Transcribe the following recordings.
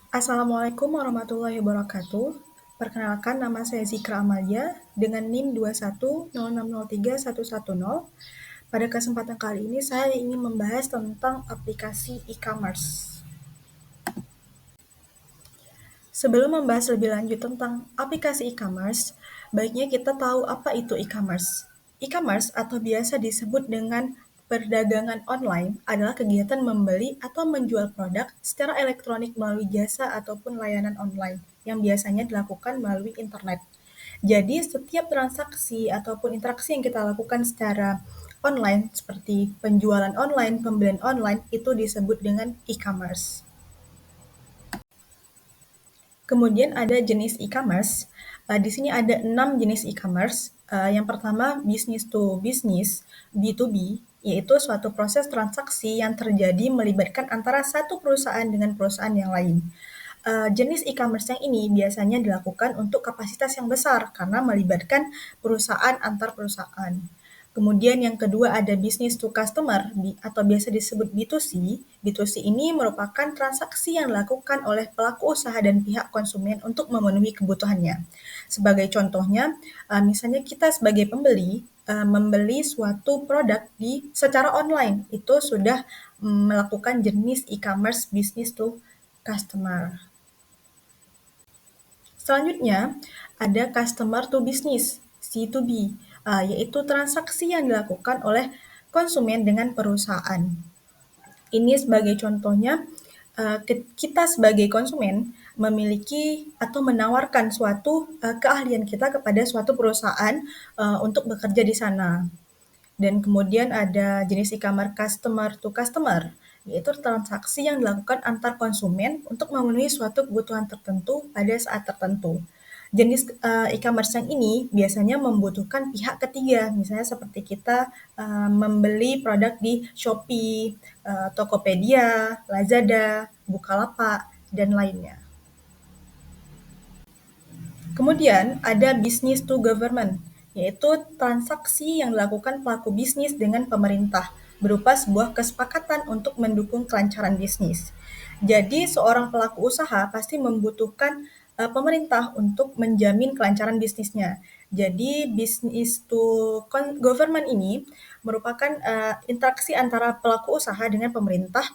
Assalamualaikum warahmatullahi wabarakatuh. Perkenalkan, nama saya Zikra Amalia dengan NIM 210603110. Pada kesempatan kali ini saya ingin membahas tentang aplikasi e-commerce. Sebelum membahas lebih lanjut tentang aplikasi e-commerce, baiknya kita tahu apa itu e-commerce. E-commerce atau biasa disebut dengan perdagangan online adalah kegiatan membeli atau menjual produk secara elektronik melalui jasa ataupun layanan online yang biasanya dilakukan melalui internet. Jadi, setiap transaksi ataupun interaksi yang kita lakukan secara online seperti penjualan online, pembelian online itu disebut dengan e-commerce. Kemudian ada jenis e-commerce. Di sini ada 6 jenis e-commerce. Yang pertama, business to business, B2B, yaitu suatu proses transaksi yang terjadi melibatkan antara satu perusahaan dengan perusahaan yang lain. Jenis e-commerce yang ini biasanya dilakukan untuk kapasitas yang besar karena melibatkan perusahaan antar perusahaan. Kemudian yang kedua ada business to customer atau biasa disebut B2C. B2C ini merupakan transaksi yang dilakukan oleh pelaku usaha dan pihak konsumen untuk memenuhi kebutuhannya. Sebagai contohnya, misalnya kita sebagai pembeli membeli suatu produk secara online, itu sudah melakukan jenis e-commerce business to customer. Selanjutnya, ada customer to business, C2B, yaitu transaksi yang dilakukan oleh konsumen dengan perusahaan. Ini sebagai contohnya, kita sebagai konsumen memiliki atau menawarkan suatu keahlian kita kepada suatu perusahaan untuk bekerja di sana. Dan kemudian ada jenis e-commerce customer to customer, yaitu transaksi yang dilakukan antar konsumen untuk memenuhi suatu kebutuhan tertentu pada saat tertentu. Jenis e-commerce yang ini biasanya membutuhkan pihak ketiga, misalnya seperti kita membeli produk di Shopee, Tokopedia, Lazada, Bukalapak, dan lainnya. Kemudian ada business to government, yaitu transaksi yang dilakukan pelaku bisnis dengan pemerintah berupa sebuah kesepakatan untuk mendukung kelancaran bisnis. Jadi seorang pelaku usaha pasti membutuhkan pemerintah untuk menjamin kelancaran bisnisnya. Jadi business to government ini merupakan interaksi antara pelaku usaha dengan pemerintah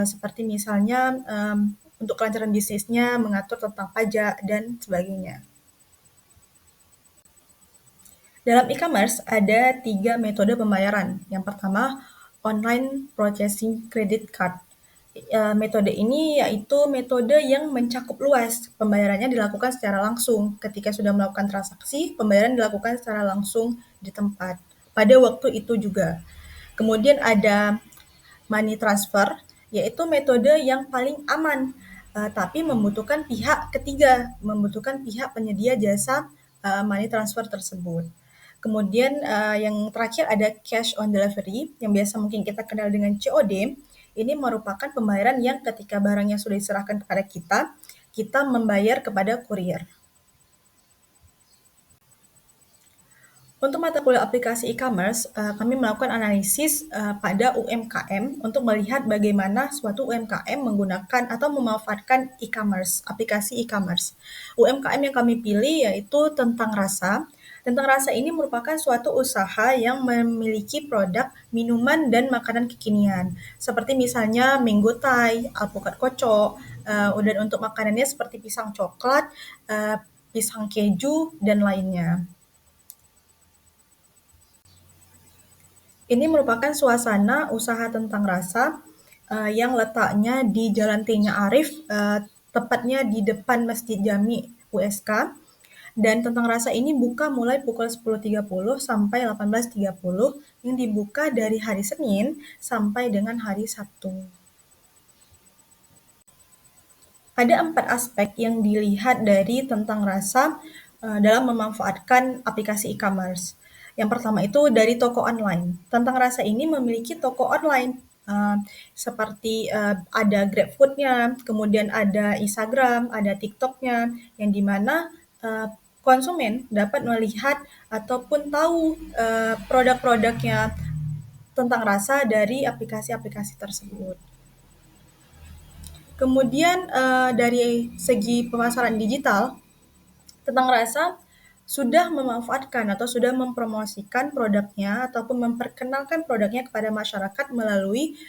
seperti misalnya untuk kelancaran bisnisnya, mengatur tentang pajak, dan sebagainya. Dalam e-commerce ada 3 metode pembayaran. Yang pertama, online processing credit card. Metode ini yaitu metode yang mencakup luas. Pembayarannya dilakukan secara langsung. Ketika sudah melakukan transaksi, pembayaran dilakukan secara langsung di tempat. Pada waktu itu juga. Kemudian ada money transfer, yaitu metode yang paling aman, tapi membutuhkan pihak ketiga, membutuhkan pihak penyedia jasa money transfer tersebut. Kemudian yang terakhir ada cash on delivery, yang biasa mungkin kita kenal dengan COD. Ini merupakan pembayaran yang ketika barangnya sudah diserahkan kepada kita, kita membayar kepada kurir. Untuk mata kuliah aplikasi e-commerce, kami melakukan analisis pada UMKM untuk melihat bagaimana suatu UMKM menggunakan atau memanfaatkan e-commerce, aplikasi e-commerce. UMKM yang kami pilih yaitu Tentang Rasa. Tentang Rasa ini merupakan suatu usaha yang memiliki produk minuman dan makanan kekinian, seperti misalnya Mango Thai, alpukat kocok, dan untuk makanannya seperti pisang coklat, pisang keju, dan lainnya. Ini merupakan suasana usaha Tentang Rasa yang letaknya di Jalan T-nya Arif, tepatnya di depan Masjid Jami USK. Dan Tentang Rasa ini buka mulai pukul 10.30 sampai 18.30, yang dibuka dari hari Senin sampai dengan hari Sabtu. Ada 4 aspek yang dilihat dari Tentang Rasa dalam memanfaatkan aplikasi e-commerce. Yang pertama itu dari toko online. Tentang Rasa ini memiliki toko online seperti ada GrabFood-nya, kemudian ada Instagram, ada TikTok-nya, yang dimana konsumen dapat melihat ataupun tahu produk-produknya Tentang Rasa dari aplikasi-aplikasi tersebut. Kemudian dari segi pemasaran digital, Tentang Rasa sudah memanfaatkan atau sudah mempromosikan produknya ataupun memperkenalkan produknya kepada masyarakat melalui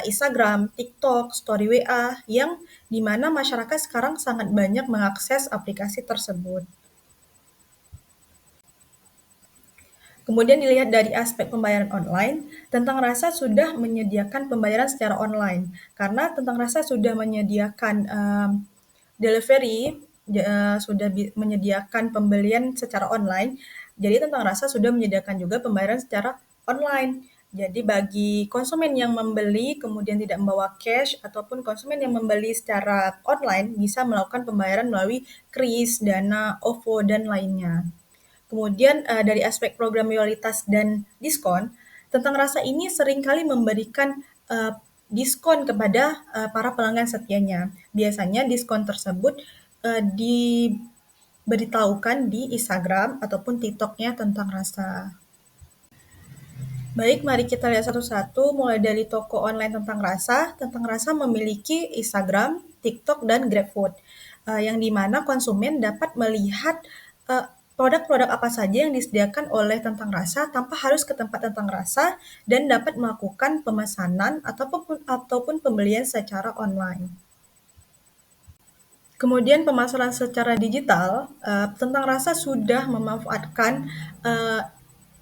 Instagram, TikTok, Story WA yang di mana masyarakat sekarang sangat banyak mengakses aplikasi tersebut. Kemudian dilihat dari aspek pembayaran online, Tentang Rasa sudah menyediakan pembayaran secara online karena Tentang Rasa sudah menyediakan delivery, sudah menyediakan pembelian secara online. Jadi Tentang Rasa sudah menyediakan juga pembayaran secara online. Jadi bagi konsumen yang membeli kemudian tidak membawa cash ataupun konsumen yang membeli secara online bisa melakukan pembayaran melalui KRIS, Dana, OVO, dan lainnya. Kemudian dari aspek program loyalitas dan diskon, Tentang Rasa ini seringkali memberikan diskon kepada para pelanggan setianya. Biasanya diskon tersebut diberitahukan di Instagram ataupun TikTok-nya Tentang Rasa. Baik, mari kita lihat satu-satu mulai dari toko online Tentang Rasa. Tentang Rasa memiliki Instagram, TikTok, dan GrabFood, yang dimana konsumen dapat melihat uh, produk-produk apa saja yang disediakan oleh Tentang Rasa tanpa harus ke tempat Tentang Rasa dan dapat melakukan pemesanan ataupun pembelian secara online. Kemudian pemasaran secara digital, Tentang Rasa sudah memanfaatkan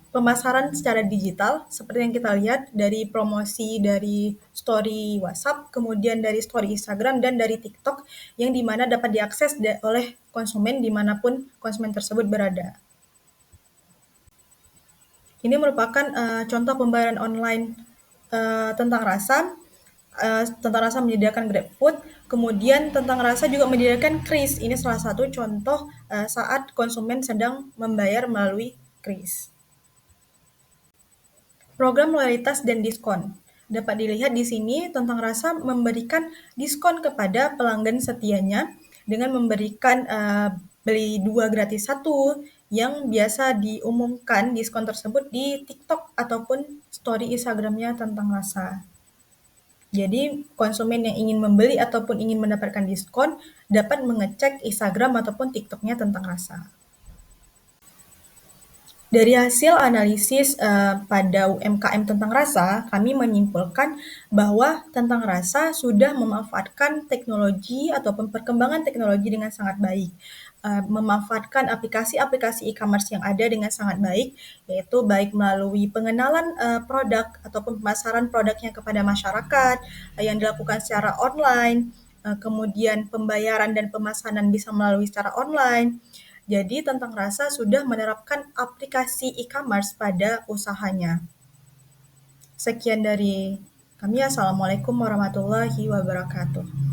pemasaran secara digital seperti yang kita lihat dari promosi dari story WhatsApp, kemudian dari story Instagram, dan dari TikTok yang dimana dapat diakses oleh konsumen dimanapun konsumen tersebut berada. Ini merupakan contoh pembayaran online Tentang Rasa. Tentang Rasa menyediakan GrabFood, kemudian Tentang Rasa juga menyediakan KRIS. Ini salah satu contoh saat konsumen sedang membayar melalui KRIS. Program loyalitas dan diskon. Dapat dilihat di sini, Tentang Rasa memberikan diskon kepada pelanggan setianya dengan memberikan beli 2 gratis 1 yang biasa diumumkan diskon tersebut di TikTok ataupun story Instagramnya Tentang Rasa. Jadi konsumen yang ingin membeli ataupun ingin mendapatkan diskon dapat mengecek Instagram ataupun TikTok-nya Tentang Rasa. Dari hasil analisis pada UMKM Tentang Rasa, kami menyimpulkan bahwa Tentang Rasa sudah memanfaatkan teknologi ataupun perkembangan teknologi dengan sangat baik. Memanfaatkan aplikasi-aplikasi e-commerce yang ada dengan sangat baik, yaitu baik melalui pengenalan produk ataupun pemasaran produknya kepada masyarakat yang dilakukan secara online, kemudian pembayaran dan pemesanan bisa melalui secara online. Jadi Tentang Rasa sudah menerapkan aplikasi e-commerce pada usahanya. Sekian dari kami. Assalamualaikum warahmatullahi wabarakatuh.